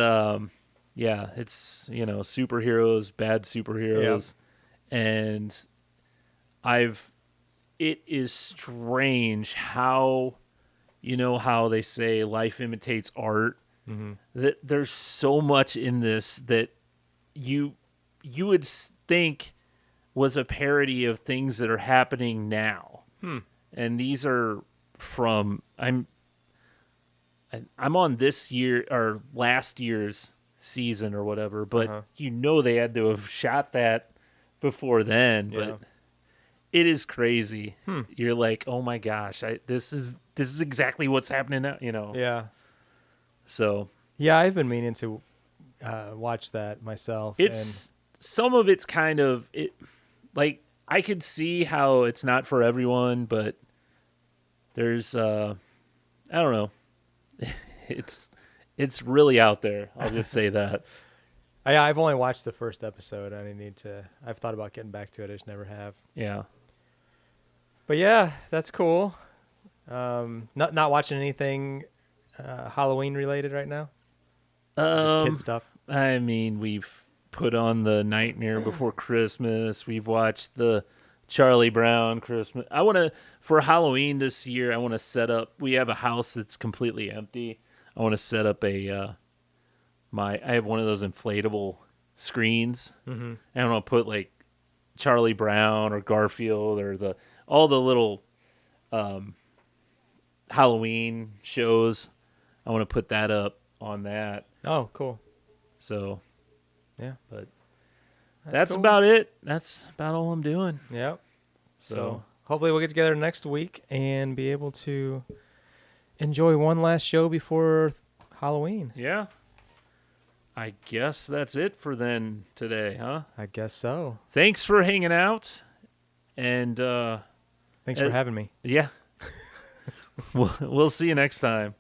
superheroes, bad superheroes, and it is strange how, how they say life imitates art. That there's so much in this that you would think was a parody of things that are happening now. And these are from I'm on this year or last year's season or whatever, but they had to have shot that before then. But it is crazy. You're like, oh my gosh, this is exactly what's happening now. Yeah. So yeah, I've been meaning to watch that myself. Some of it's kind of like I could see how it's not for everyone, but there's I don't know. It's really out there. I'll just say that. I've only watched the first episode. I've thought about getting back to it. I just never have. Yeah. But yeah, that's cool. Not watching anything Halloween related right now. Just kid stuff. I mean, we've put on the Nightmare Before Christmas. We've watched the Charlie Brown Christmas. For Halloween this year, I want to set up. We have a house that's completely empty. I want to set up I have one of those inflatable screens. And I want to put like Charlie Brown or Garfield or all the little Halloween shows. I want to put that up on that. Oh, cool. So, yeah. But that's cool. about it. That's about all I'm doing. Yep. So hopefully we'll get together next week and be able to enjoy one last show before Halloween. Yeah. I guess that's it for then today, huh? I guess so. Thanks for hanging out. And thanks for having me. yeah. We'll see you next time.